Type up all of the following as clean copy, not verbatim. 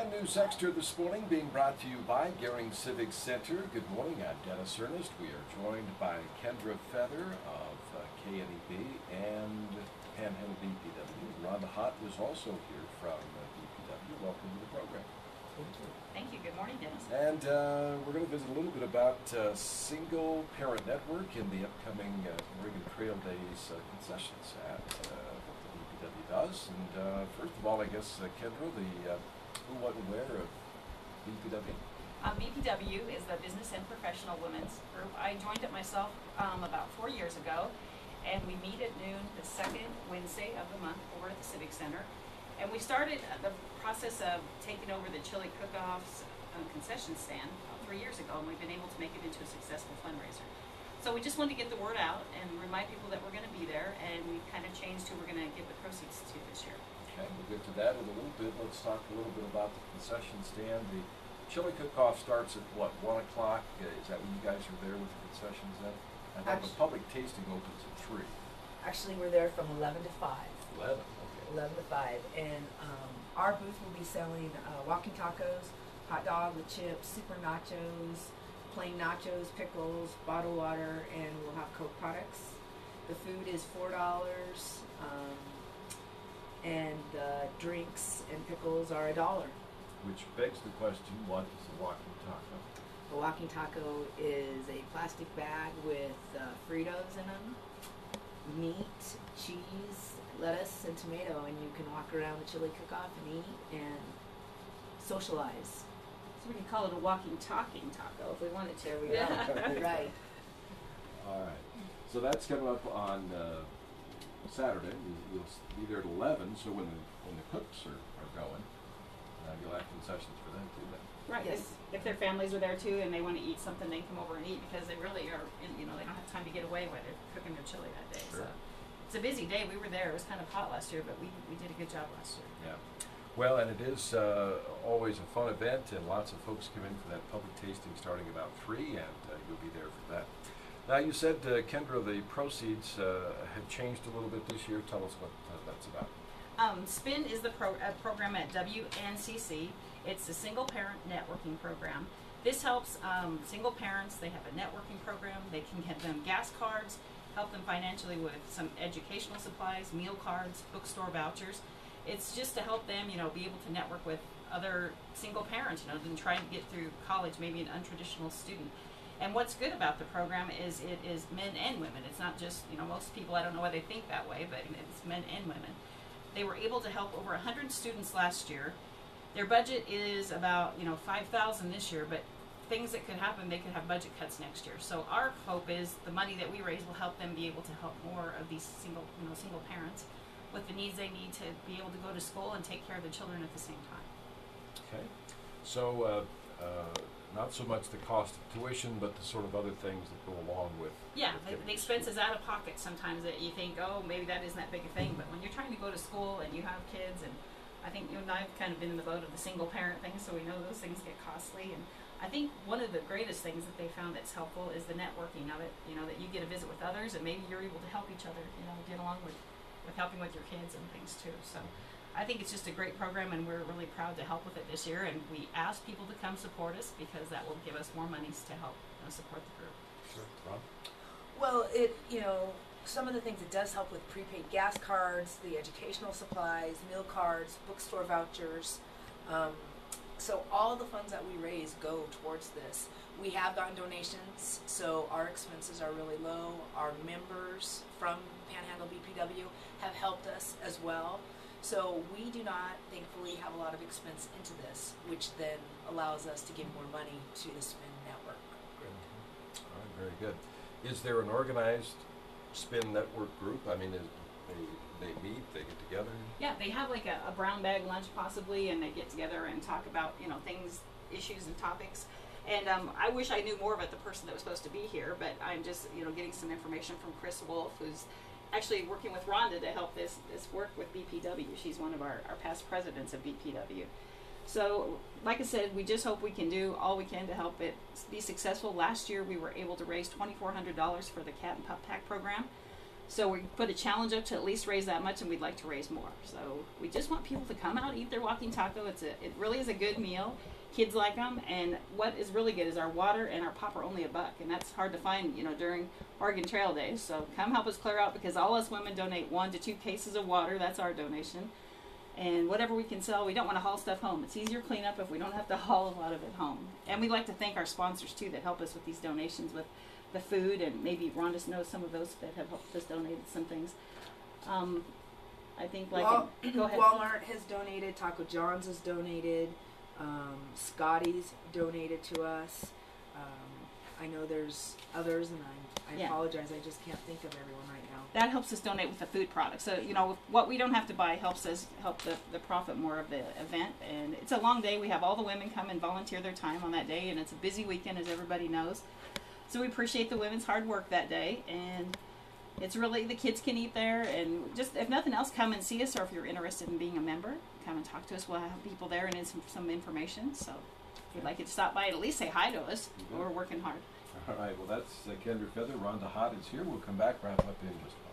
KNEB News Extra this morning being brought to you by Gehring Civic Center. Good morning, I'm Dennis Ernest. We are joined by Kendra Feather of KNEB and Panhandle BPW. Rhonda Haught was also here from BPW. Welcome to the program. Thank you. Thank you. Good morning, Dennis. And we're going to visit a little bit about Single Parent Network in the upcoming Oregon Trail Days concessions at BPW does. And first of all, I guess, Kendra, the who, what, and where of BPW? BPW is the Business and Professional Women's Group. I joined it myself about 4 years ago, and we meet at noon the second Wednesday of the month over at the Civic Center. And we started the process of taking over the chili cook-offs concession stand 3 years ago, and we've been able to make it into a successful fundraiser. So we just wanted to get the word out and remind people that we're going to be there, and we kind of changed who we're going to give the proceeds to this year. Okay, we'll get to that in a little bit. Let's talk a little bit about the concession stand. The chili cook-off starts at what, 1 o'clock? Is that when you guys are there with the concessions then? I thought the public tasting opens at 3. Actually, we're there from 11 to 5. 11, okay. 11 to 5. And our booth will be selling walking tacos, hot dog with chips, super nachos, plain nachos, pickles, bottled water, and we'll have Coke products. The food is $4. And the drinks and pickles are $1. Which begs the question, what is the walking taco? The walking taco is a plastic bag with Fritos in them, meat, cheese, lettuce, and tomato, and you can walk around the chili cook-off and eat and socialize. So we can call it a walking, talking taco if we wanted to. There we go. Right. All right. So that's coming up on Saturday. You'll be there at 11, so when the cooks are going, you'll have concessions for them too then. Right. Yes. If their families are there too and they want to eat something, they come over and eat because they really are, they don't have time to get away while they're cooking their chili that day. Sure. So it's a busy day. We were there. It was kind of hot last year, but we did a good job last year. Yeah. Well, and it is always a fun event, and lots of folks come in for that public tasting starting about 3, and you'll be there for that. Now, you said, Kendra, the proceeds have changed a little bit this year. Tell us what that's about. SPIN is the program at WNCC. It's the Single Parent Networking Program. This helps single parents. They have a networking program. They can get them gas cards, help them financially with some educational supplies, meal cards, bookstore vouchers. It's just to help them, be able to network with other single parents, than trying to get through college, maybe an untraditional student. And what's good about the program is it is men and women. It's not just, most people, I don't know why they think that way, but it's men and women. They were able to help over 100 students last year. Their budget is about, $5,000 this year, but things that could happen, they could have budget cuts next year. So our hope is the money that we raise will help them be able to help more of these single parents with the needs they need to be able to go to school and take care of the children at the same time. Okay. So, not so much the cost of tuition, but the sort of other things that go along with. Yeah, the expenses out of pocket sometimes that you think, oh, maybe that isn't that big a thing. But when you're trying to go to school and you have kids, and I think you and I have kind of been in the boat of the single parent thing, so we know those things get costly. And I think one of the greatest things that they found that's helpful is the networking of it. That you get a visit with others, and maybe you're able to help each other. Get along with helping with your kids and things too. So I think it's just a great program, and we're really proud to help with it this year. And we ask people to come support us because that will give us more monies to help support the group. Sure. Ron? Well, some of the things it does help with prepaid gas cards, the educational supplies, meal cards, bookstore vouchers. So all the funds that we raise go towards this. We have gotten donations, so our expenses are really low. Our members from Panhandle BPW have helped us as well. So we do not, thankfully, have a lot of expense into this, which then allows us to give more money to the SPIN network. Mm-hmm. All right, very good. Is there an organized SPIN network group? I mean, they meet, they get together? Yeah, they have like a brown bag lunch possibly, and they get together and talk about, things, issues and topics. And I wish I knew more about the person that was supposed to be here, but I'm just, getting some information from Chris Wolf, who's actually working with Rhonda to help this work with BPW. She's one of our past presidents of BPW. So, like I said, we just hope we can do all we can to help it be successful. Last year, we were able to raise $2,400 for the Cat and Pup Pack program. So we put a challenge up to at least raise that much, and we'd like to raise more. So we just want people to come out, eat their walking taco. It really is a good meal. Kids like them, and what is really good is our water and our pop are only $1, and that's hard to find, during Oregon Trail Days. So come help us clear out, because all us women donate 1 to 2 cases of water. That's our donation. And whatever we can sell, we don't want to haul stuff home. It's easier cleanup if we don't have to haul a lot of it home. And we'd like to thank our sponsors too that help us with these donations with the food, and maybe Rhonda knows some of those that have helped us donate some things. I think go ahead. Walmart has donated, Taco John's has donated, Scotty's donated to us. I know there's others, and I apologize, I just can't think of everyone right now. That helps us donate with the food products. So, what we don't have to buy helps us help the profit more of the event. And it's a long day. We have all the women come and volunteer their time on that day, and it's a busy weekend, as everybody knows. So we appreciate the women's hard work that day, and it's really, the kids can eat there, and just, if nothing else, come and see us, or if you're interested in being a member, come and talk to us. We'll have people there and some information. So if you'd like you to stop by and at least say hi to us, we're working hard. All right, well, that's Kendra Feather. Rhonda Haught is here. We'll come back, wrap up in just a moment.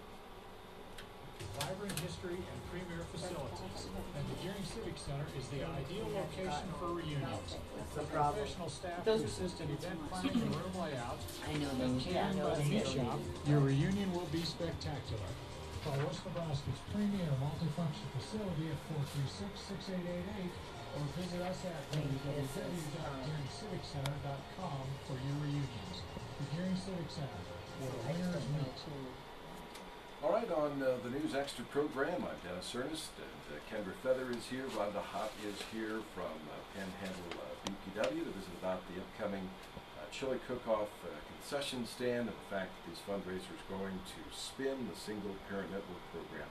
Vibrant history and premier facilities, and the Gearing Civic Center is the ideal location for reunions. With professional staff to assist in event planning and room layout, and catered by the meat shop, your reunion will be spectacular. Call West Nebraska's premier multifunction facility at 436-6888, or visit us at www.gearingciviccenter.com for your reunions. The Gearing Civic Center, where winners meet. All right, on the News Extra program, I'm Dennis Ernest, and Kendra Feather is here. Rhonda Haught is here from Panhandle BPW to visit about the upcoming chili cook-off concession stand, and the fact that these fundraisers are going to spin the Single Parent Network program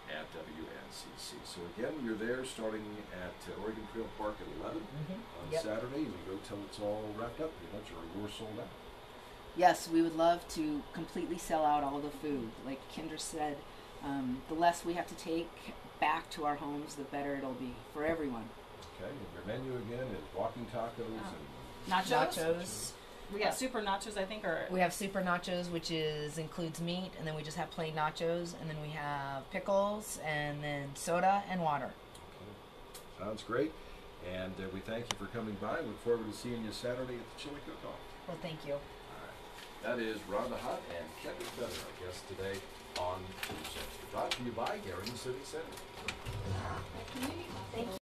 at WNCC. So again, you're there starting at Oregon Trail Park at 11 on Saturday, and you go till it's all wrapped up pretty much, or you're sold out. Yes, we would love to completely sell out all the food. Like Kendra said, the less we have to take back to our homes, the better it'll be for everyone. Okay, and your menu again is walking tacos and Nachos. We got super nachos, I think, or we have super nachos, which includes meat, and then we just have plain nachos, and then we have pickles, and then soda and water. Okay. Sounds great, and we thank you for coming by. Look forward to seeing you Saturday at the chili cook-off. Well, thank you. That is Rhonda Haught and Kendra Feather, our guest today on News Extra. Brought to you by Gearing Civic Center. Thank you.